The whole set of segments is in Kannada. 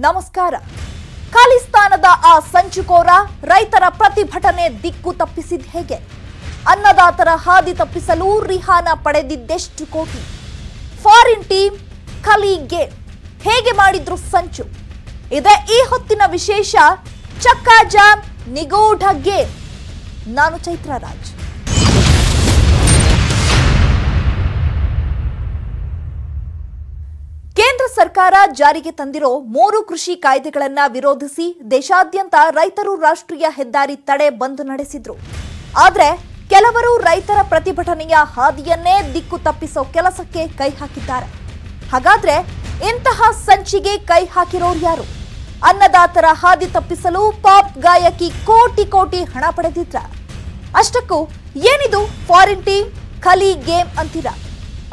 ನಮಸ್ಕಾರ. ಖಾಲಿಸ್ತಾನದ ಆ ಸಂಚುಕೋರ ರೈತರ ಪ್ರತಿಭಟನೆ ದಿಕ್ಕು ತಪ್ಪಿಸಿದ ಹೇಗೆ? ಅನ್ನದಾತರ ಹಾದಿ ತಪ್ಪಿಸಲು ರಿಹಾನಾ ಪಡೆದಿದ್ದೆಷ್ಟು ಕೋಟಿ? ಫಾರಿನ್ ಟೀಮ್ ಖಲೀಗೆ ಹೇಗೆ ಮಾಡಿದ್ರು ಸಂಚು? ಇದೇ ಈ ಹೊತ್ತಿನ ವಿಶೇಷ. ಚಕ್ಕಾ ಜಾಮ್ ನಿಗೂಢ ಗೇಮ್. ನಾನು ಚೈತ್ರ ರಾಜ್. ಕೇಂದ್ರ ಸರ್ಕಾರ ಜಾರಿಗೆ ತಂದಿರೋ 3 ಕೃಷಿ ಕಾಯ್ದೆಗಳನ್ನ ವಿರೋಧಿಸಿ ದೇಶಾದ್ಯಂತ ರೈತರು ರಾಷ್ಟ್ರೀಯ ಹೆದ್ದಾರಿ ತಡೆ ಬಂದ್ ನಡೆಸಿದ್ರು. ಆದ್ರೆ ಕೆಲವರು ರೈತರ ಪ್ರತಿಭಟನೆಯ ಹಾದಿಯನ್ನೇ ದಿಕ್ಕು ತಪ್ಪಿಸೋ ಕೆಲಸಕ್ಕೆ ಕೈ ಹಾಕಿದ್ದಾರೆ. ಹಾಗಾದ್ರೆ ಇಂತಹ ಸಂಚಿಗೆ ಕೈ ಹಾಕಿರೋರು ಯಾರು? ಅನ್ನದಾತರ ಹಾದಿ ತಪ್ಪಿಸಲು ಪಾಪ್ ಗಾಯಕಿ ಕೋಟಿ ಕೋಟಿ ಹಣ ಪಡೆದಿದ್ರ? ಅಷ್ಟಕ್ಕೂ ಏನಿದು ಫಾರಿನ್ ಟೀಮ್ ಖಲೀ ಗೇಮ್ ಅಂತೀರಾ?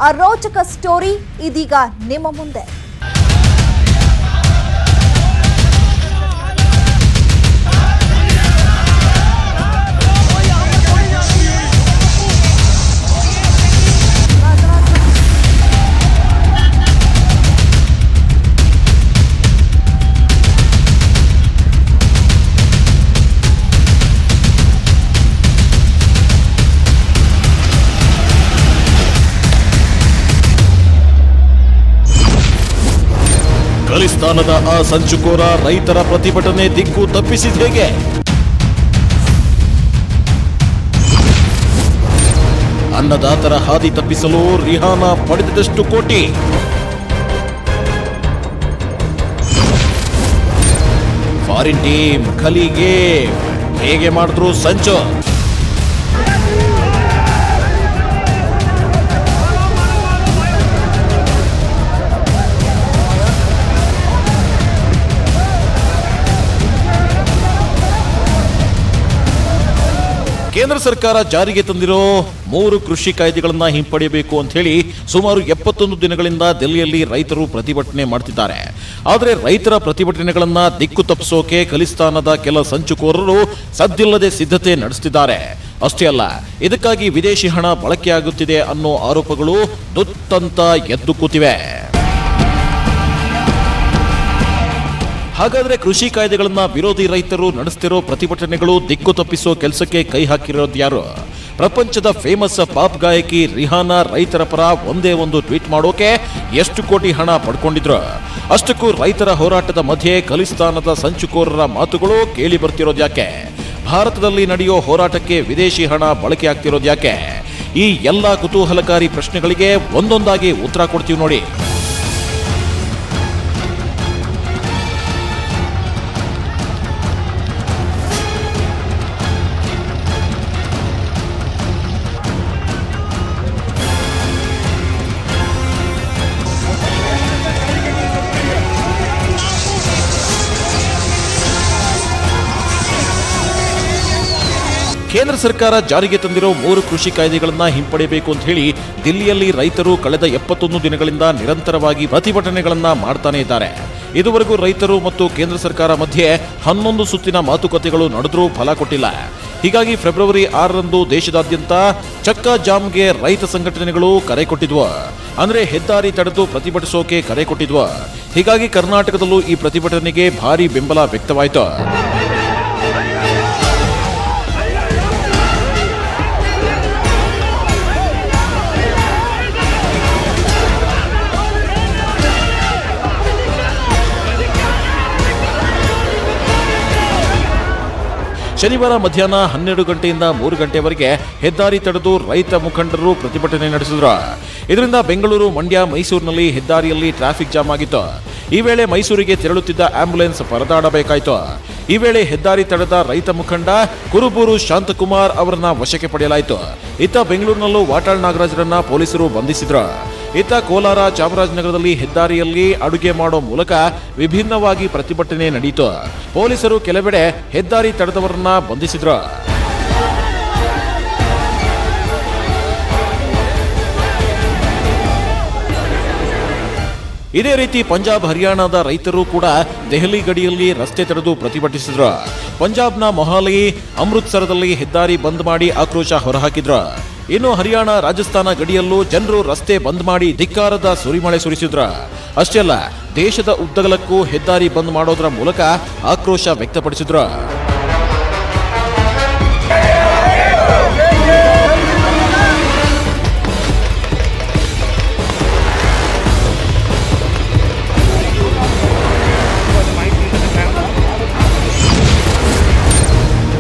ಆ ರೋಚಕ ಸ್ಟೋರಿ ಇದೀಗ ನಿಮ್ಮ ಮುಂದೆ. ಖಲಿಸ್ತಾನದ ಆ ಸಂಚುಕೋರ ರೈತರ ಪ್ರತಿಭಟನೆ ದಿಕ್ಕು ತಪ್ಪಿಸಿದ ಹೇಗೆ? ಅನ್ನದಾತರ ಹಾದಿ ತಪ್ಪಿಸಲು ರಿಹಾನಾ ಪಡೆದಿದ್ದೆಷ್ಟು ಕೋಟಿ? ಫಾರಿನ್ ಟೀಮ್ ಖಲೀಗೆ ಹೇಗೆ ಮಾಡಿದ್ರು ಸಂಚು? ಕೇಂದ್ರ ಸರ್ಕಾರ ಜಾರಿಗೆ ತಂದಿರೋ 3 ಕೃಷಿ ಕಾಯ್ದೆಗಳನ್ನ ಹಿಂಪಡೆಯಬೇಕು ಅಂತ ಹೇಳಿ ಸುಮಾರು 71 ದಿನಗಳಿಂದ ದೆಹಲಿಯಲ್ಲಿ ರೈತರು ಪ್ರತಿಭಟನೆ ಮಾಡ್ತಿದ್ದಾರೆ. ಆದರೆ ರೈತರ ಪ್ರತಿಭಟನೆಗಳನ್ನ ದಿಕ್ಕು ತಪ್ಪಿಸೋಕೆ ಖಲಿಸ್ತಾನದ ಕೆಲ ಸಂಚುಕೋರರು ಸದ್ದಿಲ್ಲದೆ ಸಿದ್ಧತೆ ನಡೆಸುತ್ತಿದ್ದಾರೆ. ಅಷ್ಟೇ ಅಲ್ಲ, ಇದಕ್ಕಾಗಿ ವಿದೇಶಿ ಹಣ ಬಳಕೆಯಾಗುತ್ತಿದೆ ಅನ್ನೋ ಆರೋಪಗಳು ದುತ್ತಂತ ಎದ್ದು ಕೂತಿವೆ. ಹಾಗಾದ್ರೆ ಕೃಷಿ ಕಾಯ್ದೆಗಳನ್ನ ವಿರೋಧಿ ರೈತರು ನಡೆಸ್ತಿರೋ ಪ್ರತಿಭಟನೆಗಳು ದಿಕ್ಕು ತಪ್ಪಿಸೋ ಕೆಲಸಕ್ಕೆ ಕೈ ಹಾಕಿರೋದು ಯಾರು? ಪ್ರಪಂಚದ ಫೇಮಸ್ ಪಾಪ್ ಗಾಯಕಿ ರಿಹಾನಾ ರೈತರ ಪರ ಒಂದೇ ಒಂದು ಟ್ವೀಟ್ ಮಾಡೋಕೆ ಎಷ್ಟು ಕೋಟಿ ಹಣ ಪಡ್ಕೊಂಡಿದ್ರು? ಅಷ್ಟಕ್ಕೂ ರೈತರ ಹೋರಾಟದ ಮಧ್ಯೆ ಖಲಿಸ್ತಾನದ ಸಂಚುಕೋರರ ಮಾತುಗಳು ಕೇಳಿ ಬರ್ತಿರೋದು ಯಾಕೆ? ಭಾರತದಲ್ಲಿ ನಡೆಯೋ ಹೋರಾಟಕ್ಕೆ ವಿದೇಶಿ ಹಣ ಬಳಕೆ ಆಗ್ತಿರೋದು ಯಾಕೆ? ಈ ಎಲ್ಲಾ ಕುತೂಹಲಕಾರಿ ಪ್ರಶ್ನೆಗಳಿಗೆ ಒಂದೊಂದಾಗಿ ಉತ್ತರ ಕೊಡ್ತೀವಿ ನೋಡಿ. ಕೇಂದ್ರ ಸರ್ಕಾರ ಜಾರಿಗೆ ತಂದಿರೋ 3 ಕೃಷಿ ಕಾಯ್ದೆಗಳನ್ನ ಹಿಂಪಡೆಯಬೇಕು ಅಂತ ಹೇಳಿ ದಿಲ್ಲಿಯಲ್ಲಿ ರೈತರು ಕಳೆದ 71 ದಿನಗಳಿಂದ ನಿರಂತರವಾಗಿ ಪ್ರತಿಭಟನೆಗಳನ್ನ ಮಾಡ್ತಾನೆ ಇದ್ದಾರೆ. ಇದುವರೆಗೂ ರೈತರು ಮತ್ತು ಕೇಂದ್ರ ಸರ್ಕಾರ ಮಧ್ಯೆ 11 ಸುತ್ತಿನ ಮಾತುಕತೆಗಳು ನಡೆದ್ರೂ ಫಲ ಕೊಟ್ಟಿಲ್ಲ. ಹೀಗಾಗಿ ಫೆಬ್ರವರಿ 6ರಂದು ದೇಶದಾದ್ಯಂತ ಚಕ್ಕಾ ಜಾಮ್ಗೆ ರೈತ ಸಂಘಟನೆಗಳು ಕರೆ ಕೊಟ್ಟಿದ್ವು. ಅಂದ್ರೆ ಹೆದ್ದಾರಿ ತಡೆದು ಪ್ರತಿಭಟಿಸೋಕೆ ಕರೆ ಕೊಟ್ಟಿದ್ವು. ಹೀಗಾಗಿ ಕರ್ನಾಟಕದಲ್ಲೂ ಈ ಪ್ರತಿಭಟನೆಗೆ ಭಾರಿ ಬೆಂಬಲ ವ್ಯಕ್ತವಾಯಿತು. ಶನಿವಾರ ಮಧ್ಯಾಹ್ನ 12 ಗಂಟೆಯಿಂದ 3 ಗಂಟೆವರೆಗೆ ಹೆದ್ದಾರಿ ತಡೆದು ರೈತ ಮುಖಂಡರು ಪ್ರತಿಭಟನೆ ನಡೆಸಿದ್ರು. ಇದರಿಂದ ಬೆಂಗಳೂರು, ಮಂಡ್ಯ, ಮೈಸೂರಿನಲ್ಲಿ ಹೆದ್ದಾರಿಯಲ್ಲಿ ಟ್ರಾಫಿಕ್ ಜಾಮ್ ಆಗಿತ್ತು. ಈ ವೇಳೆ ಮೈಸೂರಿಗೆ ತೆರಳುತ್ತಿದ್ದ ಆಂಬ್ಯುಲೆನ್ಸ್ ಪರದಾಡಬೇಕಾಯಿತು. ಈ ವೇಳೆ ಹೆದ್ದಾರಿ ತಡೆದ ರೈತ ಮುಖಂಡ ಕುರುಬೂರು ಶಾಂತಕುಮಾರ್ ಅವರನ್ನ ವಶಕ್ಕೆ ಪಡೆಯಲಾಯಿತು. ಇತ್ತ ಬೆಂಗಳೂರಿನಲ್ಲೂ ವಾಟಾಳ್ ನಾಗರಾಜರನ್ನ ಪೊಲೀಸರು ಬಂಧಿಸಿದ್ರು. ಇತ್ತ ಕೋಲಾರ, ಚಾಮರಾಜನಗರದಲ್ಲಿ ಹೆದ್ದಾರಿಯಲ್ಲಿ ಅಡುಗೆ ಮಾಡೋ ಮೂಲಕ ವಿಭಿನ್ನವಾಗಿ ಪ್ರತಿಭಟನೆ ನಡೆಯಿತು. ಪೊಲೀಸರು ಕೆಲವೆಡೆ ಹೆದ್ದಾರಿ ತಡೆದವರನ್ನ ಬಂಧಿಸಿದ್ರು. ಇದೇ ರೀತಿ ಪಂಜಾಬ್, ಹರಿಯಾಣದ ರೈತರು ಕೂಡ ದೆಹಲಿ ಗಡಿಯಲ್ಲಿ ರಸ್ತೆ ತಡೆದು ಪ್ರತಿಭಟಿಸಿದ್ರು. ಪಂಜಾಬ್ನ ಮೊಹಾಲಿ, ಅಮೃತ್ಸರದಲ್ಲಿ ಹೆದ್ದಾರಿ ಬಂದ್ ಮಾಡಿ ಆಕ್ರೋಶ ಹೊರಹಾಕಿದ್ರು. ಇನ್ನು ಹರಿಯಾಣ ರಾಜಸ್ಥಾನ ಗಡಿಯಲ್ಲೂ ಜನರು ರಸ್ತೆ ಬಂದ್ ಮಾಡಿ ಧಿಕ್ಕಾರದ ಸುರಿಮಳೆ ಸುರಿಸಿದ್ರ. ಅಷ್ಟೇ ಅಲ್ಲ, ದೇಶದ ಉದ್ದಗಲಕ್ಕೂ ಹೆದ್ದಾರಿ ಬಂದ್ ಮಾಡೋದ್ರ ಮೂಲಕ ಆಕ್ರೋಶ ವ್ಯಕ್ತಪಡಿಸಿದ್ರು.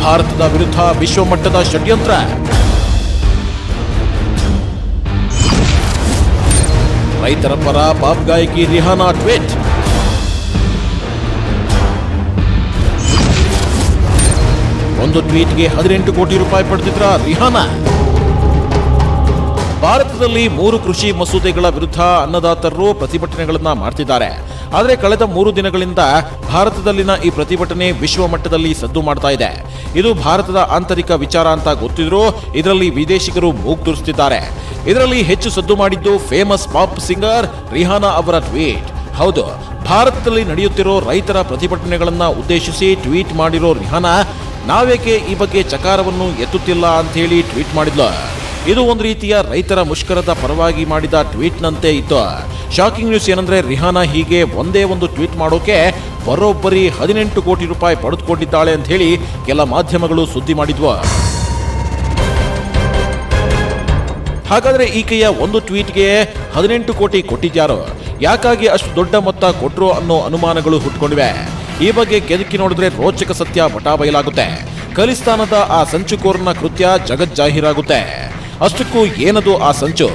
ಭಾರತದ ವಿರುದ್ಧ ವಿಶ್ವಮಟ್ಟದ ಷಡ್ಯಂತ್ರ. ರೈತರ ಪರ ಪಾಪ್ ಗಾಯಕಿ ರಿಹಾನಾ ಟ್ವೀಟ್. ಒಂದು ಟ್ವೀಟ್ಗೆ 18 ಕೋಟಿ ರೂಪಾಯಿ ಪಡೆದಿದ್ರ ರಿಹಾನಾ. ಭಾರತದಲ್ಲಿ 3 ಕೃಷಿ ಮಸೂದೆಗಳ ವಿರುದ್ಧ ಅನ್ನದಾತರು ಪ್ರತಿಭಟನೆಗಳನ್ನ ಮಾಡ್ತಿದ್ದಾರೆ. ಆದರೆ ಕಳೆದ 3 ದಿನಗಳಿಂದ ಭಾರತದಲ್ಲಿನ ಈ ಪ್ರತಿಭಟನೆ ವಿಶ್ವ ಮಟ್ಟದಲ್ಲಿ ಸದ್ದು ಮಾಡ್ತಾ ಇದೆ. ಇದು ಭಾರತದ ಆಂತರಿಕ ವಿಚಾರ ಅಂತ ಗೊತ್ತಿದ್ರೂ ಇದರಲ್ಲಿ ವಿದೇಶಿಗರು ಮೂಗು ತೂರಿಸುತ್ತಿದ್ದಾರೆ. ಇದರಲ್ಲಿ ಹೆಚ್ಚು ಸದ್ದು ಮಾಡಿದ್ದು ಫೇಮಸ್ ಪಾಪ್ ಸಿಂಗರ್ ರಿಹಾನಾ ಅವರ ಟ್ವೀಟ್. ಹೌದು, ಭಾರತದಲ್ಲಿ ನಡೆಯುತ್ತಿರೋ ರೈತರ ಪ್ರತಿಭಟನೆಗಳನ್ನ ಉದ್ದೇಶಿಸಿ ಟ್ವೀಟ್ ಮಾಡಿರೋ ರಿಹಾನಾ, ನಾವೇಕೆ ಈ ಬಗ್ಗೆ ಚಕಾರವನ್ನು ಎತ್ತುತ್ತಿಲ್ಲ ಅಂತ ಹೇಳಿ ಟ್ವೀಟ್ ಮಾಡಿದ್ಲು. ಇದು ಒಂದು ರೀತಿಯ ರೈತರ ಮುಷ್ಕರದ ಪರವಾಗಿ ಮಾಡಿದ ಟ್ವೀಟ್ನಂತೆ ಇತ್ತು. ಶಾಕಿಂಗ್ ನ್ಯೂಸ್ ಏನಂದ್ರೆ, ರಿಹಾನಾ ಹೀಗೆ ಒಂದೇ ಒಂದು ಟ್ವೀಟ್ ಮಾಡೋಕೆ ಬರೋಬ್ಬರಿ 18 ಕೋಟಿ ರೂಪಾಯಿ ಪಡೆದುಕೊಂಡಿದ್ದಾಳೆ ಅಂತ ಹೇಳಿ ಕೆಲ ಮಾಧ್ಯಮಗಳು ಸುದ್ದಿ ಮಾಡಿದ್ವು. ಹಾಗಾದ್ರೆ ಈಕೆಯ ಒಂದು ಟ್ವೀಟ್ಗೆ 18 ಕೋಟಿ ಕೊಟ್ಟಿದ್ಯಾರು? ಯಾಕಾಗಿ ಅಷ್ಟು ದೊಡ್ಡ ಮೊತ್ತ ಕೊಟ್ರು ಅನ್ನೋ ಅನುಮಾನಗಳು ಹುಟ್ಕೊಂಡಿವೆ. ಈ ಬಗ್ಗೆ ಕೆದಕಿ ನೋಡಿದ್ರೆ ರೋಚಕ ಸತ್ಯ ಬಟಾ ಬಯಲಾಗುತ್ತೆ. ಖಲಿಸ್ತಾನದ ಆ ಸಂಚುಕೋರನ ಕೃತ್ಯ ಜಗಜ್ಜಾಹೀರಾಗುತ್ತೆ. ಅಷ್ಟಕ್ಕೂ ಏನದು ಆ ಸಂಚು,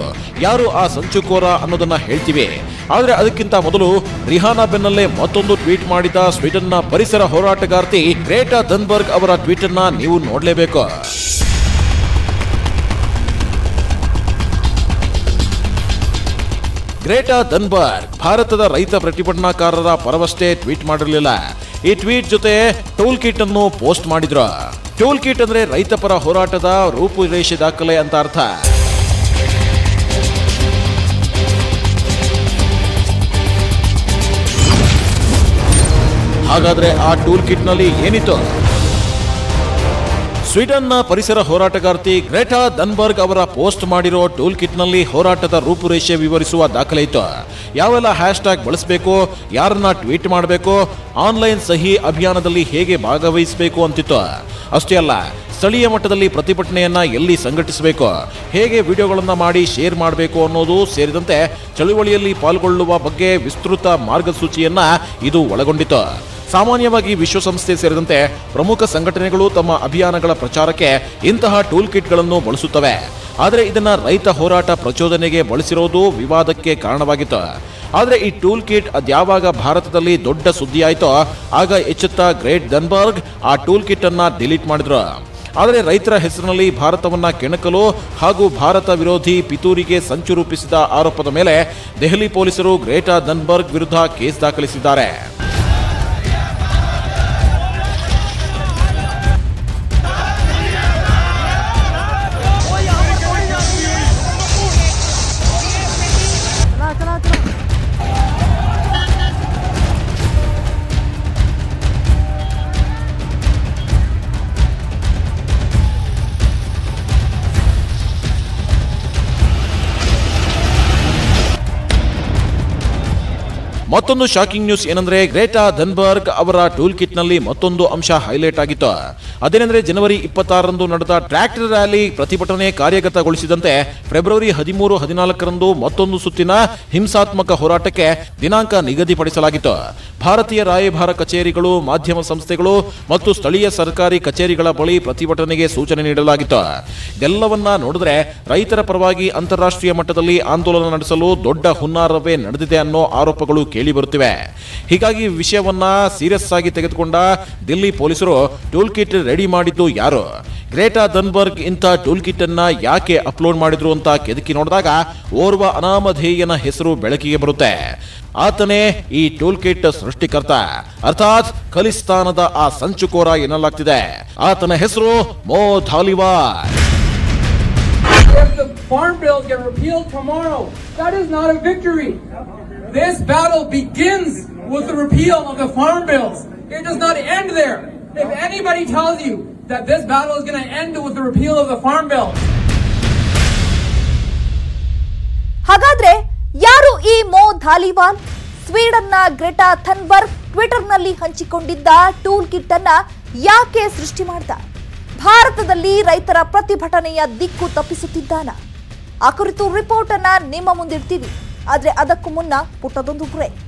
ಯಾರು ಆ ಸಂಚುಕೋರ ಅನ್ನೋದನ್ನ ಹೇಳ್ತೀವಿ. ಆದ್ರೆ ಅದಕ್ಕಿಂತ ಮೊದಲು ರಿಹಾನಾ ಬೆನ್ನಲ್ಲೇ ಮತ್ತೊಂದು ಟ್ವೀಟ್ ಮಾಡಿದ ಸ್ವೀಡನ್ನ ಪರಿಸರ ಹೋರಾಟಗಾರ್ತಿ ಗ್ರೇಟಾ ಥನ್ಬರ್ಗ್ ಅವರ ಟ್ವೀಟ್ ಅನ್ನ ನೀವು ನೋಡಲೇಬೇಕು. ಗ್ರೇಟಾ ಥನ್ಬರ್ಗ್ ಭಾರತದ ರೈತ ಪ್ರತಿಭಟನಾಕಾರರ ಪರವಷ್ಟೇ ಟ್ವೀಟ್ ಮಾಡಿರಲಿಲ್ಲ. ಈ ಟ್ವೀಟ್ ಜೊತೆ ಟೂಲ್ ಕಿಟ್ ಅನ್ನು ಪೋಸ್ಟ್ ಮಾಡಿದ್ರು. ಟೂಲ್ ಕಿಟ್ ಅಂದ್ರೆ ರೈತ ಪರ ಹೋರಾಟದ ರೂಪುರೇಷೆ ದಾಖಲೆ ಅಂತ ಅರ್ಥ. ಹಾಗಾದ್ರೆ ಆ ಟೂಲ್ ಕಿಟ್ ನಲ್ಲಿ ಏನಿತ್ತು? ಸ್ವೀಡನ್ನ ಪರಿಸರ ಹೋರಾಟಗಾರ್ತಿ ಗ್ರೇಟಾ ಥನ್ಬರ್ಗ್ ಅವರ ಪೋಸ್ಟ್ ಮಾಡಿರೋ ಟೂಲ್ ಕಿಟ್ ನಲ್ಲಿ ಹೋರಾಟದ ರೂಪುರೇಷೆ ವಿವರಿಸುವ ದಾಖಲೆ ಇತ್ತು. ಯಾವೆಲ್ಲ ಹ್ಯಾಶ್ ಟ್ಯಾಗ್ ಬಳಸಬೇಕು, ಯಾರನ್ನ ಟ್ವೀಟ್ ಮಾಡಬೇಕು, ಆನ್ಲೈನ್ ಸಹಿ ಅಭಿಯಾನದಲ್ಲಿ ಹೇಗೆ ಭಾಗವಹಿಸಬೇಕು ಅಂತಿತ್ತು. ಅಷ್ಟೇ ಅಲ್ಲ, ಸ್ಥಳೀಯ ಮಟ್ಟದಲ್ಲಿ ಪ್ರತಿಭಟನೆಯನ್ನ ಎಲ್ಲಿ ಸಂಘಟಿಸಬೇಕು, ಹೇಗೆ ವಿಡಿಯೋಗಳನ್ನ ಮಾಡಿ ಶೇರ್ ಮಾಡಬೇಕು ಅನ್ನೋದು ಸೇರಿದಂತೆ ಚಳುವಳಿಯಲ್ಲಿ ಪಾಲ್ಗೊಳ್ಳುವ ಬಗ್ಗೆ ವಿಸ್ತೃತ ಮಾರ್ಗಸೂಚಿಯನ್ನ ಇದು ಒಳಗೊಂಡಿತ್ತು. ಸಾಮಾನ್ಯವಾಗಿ ವಿಶ್ವಸಂಸ್ಥೆ ಸೇರಿದಂತೆ ಪ್ರಮುಖ ಸಂಘಟನೆಗಳು ತಮ್ಮ ಅಭಿಯಾನಗಳ ಪ್ರಚಾರಕ್ಕೆ ಇಂತಹ ಟೂಲ್ ಕಿಟ್ಗಳನ್ನು ಬಳಸುತ್ತವೆ. ಆದರೆ ಇದನ್ನ ರೈತ ಹೋರಾಟ ಪ್ರಚೋದನೆಗೆ ಬಳಸಿರೋದು ವಿವಾದಕ್ಕೆ ಕಾರಣವಾಗಿತ್ತು. ಆದರೆ ಈ ಟೂಲ್ ಕಿಟ್ ಅದ್ಯಾವಾಗ ಭಾರತದಲ್ಲಿ ದೊಡ್ಡ ಸುದ್ದಿಯಾಯಿತೋ ಆಗ ಎಚ್ಚೆತ್ತ ಗ್ರೇಟ್ ಥನ್ಬರ್ಗ್ ಆ ಟೂಲ್ ಕಿಟ್ ಅನ್ನ ಡಿಲೀಟ್ ಮಾಡಿದ್ರು. ಆದರೆ ರೈತರ ಹೆಸರಿನಲ್ಲಿ ಭಾರತವನ್ನ ಕೆಣಕಲು ಹಾಗೂ ಭಾರತ ವಿರೋಧಿ ಪಿತೂರಿಗೆ ಸಂಚು ರೂಪಿಸಿದ ಆರೋಪದ ಮೇಲೆ ದೆಹಲಿ ಪೊಲೀಸರು ಗ್ರೇಟಾ ಥನ್ಬರ್ಗ್ ವಿರುದ್ಧ ಕೇಸ್ ದಾಖಲಿಸಿದ್ದಾರೆ. ಮತ್ತೊಂದು ಶಾಕಿಂಗ್ ನ್ಯೂಸ್ ಏನಂದ್ರೆ, ಗ್ರೇಟಾ ಥನ್ಬರ್ಗ್ ಅವರ ಟೂಲ್ ಕಿಟ್ ನಲ್ಲಿ ಮತ್ತೊಂದು ಅಂಶ ಹೈಲೈಟ್ ಆಗಿತ್ತು. ಅದೇನೆಂದ್ರೆ, ಜನವರಿ 26ರಂದು ನಡೆದ ಟ್ರ್ಯಾಕ್ಟರ್ ರ್ಯಾಲಿ ಪ್ರತಿಭಟನೆ ಕಾರ್ಯಗತಗೊಳಿಸಿದಂತೆ ಫೆಬ್ರವರಿ 13-14ರಂದು ಮತ್ತೊಂದು ಸುತ್ತಿನ ಹಿಂಸಾತ್ಮಕ ಹೋರಾಟಕ್ಕೆ ದಿನಾಂಕ ನಿಗದಿಪಡಿಸಲಾಗಿತ್ತು. ಭಾರತೀಯ ರಾಯಭಾರ ಕಚೇರಿಗಳು, ಮಾಧ್ಯಮ ಸಂಸ್ಥೆಗಳು ಮತ್ತು ಸ್ಥಳೀಯ ಸರ್ಕಾರಿ ಕಚೇರಿಗಳ ಬಳಿ ಪ್ರತಿಭಟನೆಗೆ ಸೂಚನೆ ನೀಡಲಾಗಿತ್ತು. ಇದೆಲ್ಲವನ್ನ ನೋಡಿದ್ರೆ ರೈತರ ಪರವಾಗಿ ಅಂತಾರಾಷ್ಟ್ರೀಯ ಮಟ್ಟದಲ್ಲಿ ಆಂದೋಲನ ನಡೆಸಲು ದೊಡ್ಡ ಹುನ್ನಾರವೇ ನಡೆದಿದೆ ಅನ್ನೋ ಆರೋಪಗಳು ಕೇಳಿ ಬರುತ್ತಿವೆ. ಹೀಗಾಗಿ ವಿಷಯವನ್ನ ಸೀರಿಯಸ್ ಆಗಿ ತೆಗೆದುಕೊಂಡ ದಿಲ್ಲಿ ಪೊಲೀಸರು ಟೂಲ್ ಕಿಟ್ ರೆಡಿ ಮಾಡಿದ್ದು ಯಾರು, ಗ್ರೇಟಾ ಥನ್ಬರ್ಗ್ ಇಂಥ ಟೂಲ್ ಕಿಟ್ ಅನ್ನ ಯಾಕೆ ಅಪ್ಲೋಡ್ ಮಾಡಿದ್ರು ಅಂತ ಕೆದಕಿ ನೋಡಿದಾಗ ಓರ್ವ ಅನಾಮಧೇಯನ ಹೆಸರು ಬೆಳಕಿಗೆ ಬರುತ್ತೆ. ಆತನೇ ಈ ಟೂಲ್ ಕಿಟ್ ಸೃಷ್ಟಿಕರ್ತ, ಅರ್ಥಾತ್ ಖಲಿಸ್ತಾನದ ಆ ಸಂಚುಕೋರ ಎನ್ನಲಾಗ್ತಿದೆ. ಆತನ ಹೆಸರು ಮೋ ಧಾಲಿವಾರ್. If the farm bills get repealed tomorrow, that is not a victory. This battle begins with the repeal of the farm bills. It does not end there. If anybody tells you that this battle is going to end with the repeal of the farm bill, ಹಾಗಾದ್ರೆ ಯಾರು ಈ ಮೋ ಧಾಲಿವಾಲ್? ಸ್ವೀಡನ್ನ ಗ್ರೆಟಾ ಥನ್ಬರ್ಗ್ ಟ್ವಿಟರ್ನಲ್ಲಿ ಹಂಚಿಕೊಂಡಿದ್ದ ಟೂಲ್ ಕಿಟ್ ಅನ್ನ ಯಾಕೆ ಸೃಷ್ಟಿ ಮಾಡ್ದ? ಭಾರತದಲ್ಲಿ ರೈತರ ಪ್ರತಿಭಟನೆಯ ದಿಕ್ಕು ತಪ್ಪಿಸುತ್ತಿದ್ದಾನ? ಆ ಕುರಿತು ರಿಪೋರ್ಟ್ ಅನ್ನ ನಿಮ್ಮ ಮುಂದಿಡ್ತೀವಿ. ಆದ್ರೆ ಅದಕ್ಕೂ ಮುನ್ನ ಪುಟ್ಟದೊಂದು ಬ್ರೇಕ್.